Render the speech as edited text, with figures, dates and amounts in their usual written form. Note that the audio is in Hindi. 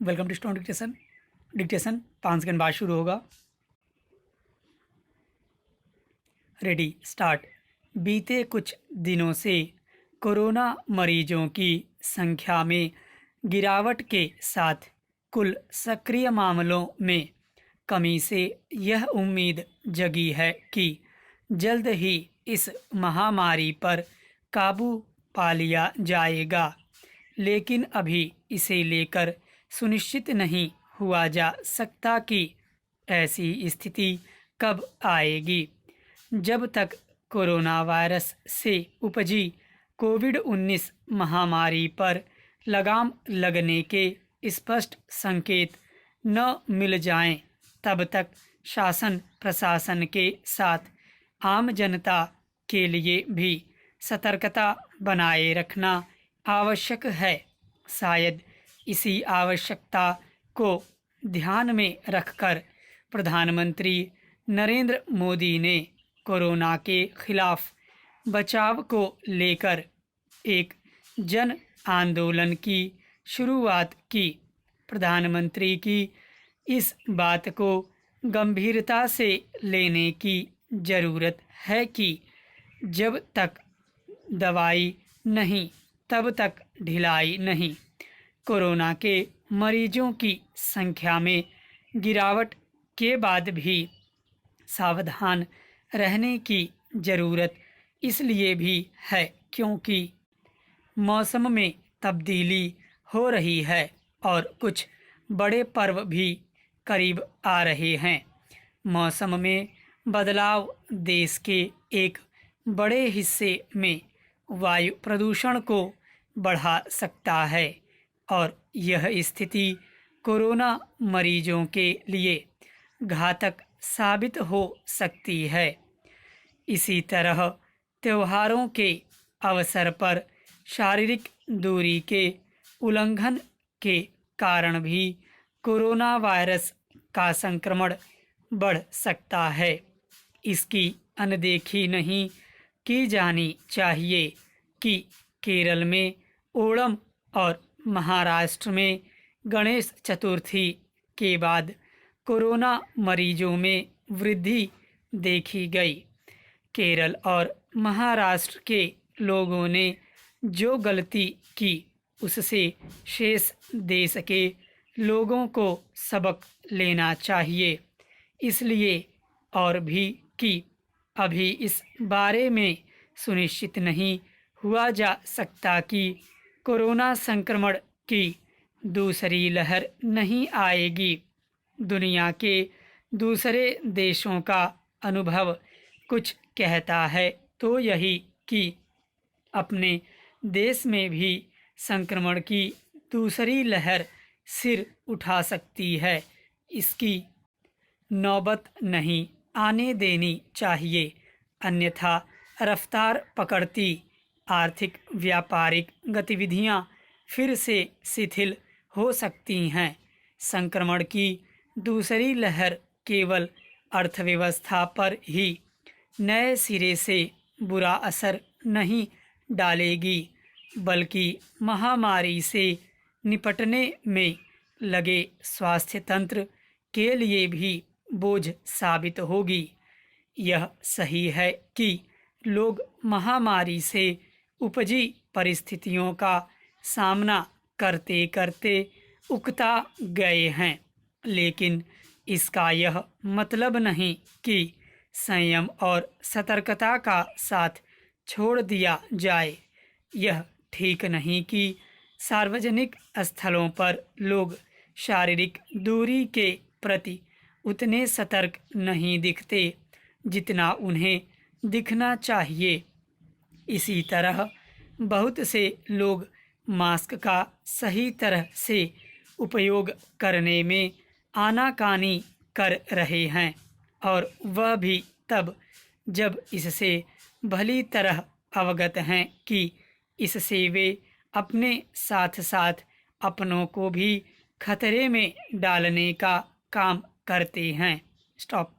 Welcome to stone dictation. Dictation 5 second बाद शुरू होगा। Ready start. बीते कुछ दिनों से कोरोना मरीजों की संख्या में गिरावट के साथ कुल सक्रिय मामलों में कमी से यह उम्मीद जगी है कि जल्द ही इस महामारी पर काबू पा लिया जाएगा, लेकिन अभी इसे लेकर सुनिश्चित नहीं हुआ जा सकता कि ऐसी स्थिति कब आएगी। जब तक कोरोना वायरस से उपजी कोविड-19 महामारी पर लगाम लगने के स्पष्ट संकेत न मिल जाएं, तब तक शासन प्रशासन के साथ आम जनता के लिए भी सतर्कता बनाए रखना आवश्यक है। शायद इसी आवश्यकता को ध्यान में रखकर प्रधानमंत्री नरेंद्र मोदी ने कोरोना के खिलाफ बचाव को लेकर एक जन आंदोलन की शुरुआत की। प्रधानमंत्री की इस बात को गंभीरता से लेने की ज़रूरत है कि जब तक दवाई नहीं तब तक ढिलाई नहीं। कोरोना के मरीजों की संख्या में गिरावट के बाद भी सावधान रहने की ज़रूरत इसलिए भी है क्योंकि मौसम में तब्दीली हो रही है और कुछ बड़े पर्व भी करीब आ रहे हैं। मौसम में बदलाव देश के एक बड़े हिस्से में वायु प्रदूषण को बढ़ा सकता है और यह स्थिति कोरोना मरीजों के लिए घातक साबित हो सकती है। इसी तरह त्योहारों के अवसर पर शारीरिक दूरी के उल्लंघन के कारण भी कोरोना वायरस का संक्रमण बढ़ सकता है। इसकी अनदेखी नहीं की जानी चाहिए कि केरल में ओणम और महाराष्ट्र में गणेश चतुर्थी के बाद कोरोना मरीजों में वृद्धि देखी गई। केरल और महाराष्ट्र के लोगों ने जो गलती की उससे शेष देश के लोगों को सबक लेना चाहिए। इसलिए और भी कि अभी इस बारे में सुनिश्चित नहीं हुआ जा सकता कि कोरोना संक्रमण की दूसरी लहर नहीं आएगी। दुनिया के दूसरे देशों का अनुभव कुछ कहता है तो यही कि अपने देश में भी संक्रमण की दूसरी लहर सिर उठा सकती है। इसकी नौबत नहीं आने देनी चाहिए, अन्यथा रफ्तार पकड़ती आर्थिक व्यापारिक गतिविधियां फिर से शिथिल हो सकती हैं। संक्रमण की दूसरी लहर केवल अर्थव्यवस्था पर ही नए सिरे से बुरा असर नहीं डालेगी, बल्कि महामारी से निपटने में लगे स्वास्थ्य तंत्र के लिए भी बोझ साबित होगी। यह सही है कि लोग महामारी से उपजी परिस्थितियों का सामना करते करते उकता गए हैं, लेकिन इसका यह मतलब नहीं कि संयम और सतर्कता का साथ छोड़ दिया जाए। यह ठीक नहीं कि सार्वजनिक स्थलों पर लोग शारीरिक दूरी के प्रति उतने सतर्क नहीं दिखते जितना उन्हें दिखना चाहिए। इसी तरह बहुत से लोग मास्क का सही तरह से उपयोग करने में आनाकानी कर रहे हैं और वह भी तब जब इससे भली तरह अवगत हैं कि इससे वे अपने साथ साथ अपनों को भी खतरे में डालने का काम करते हैं। स्टॉप।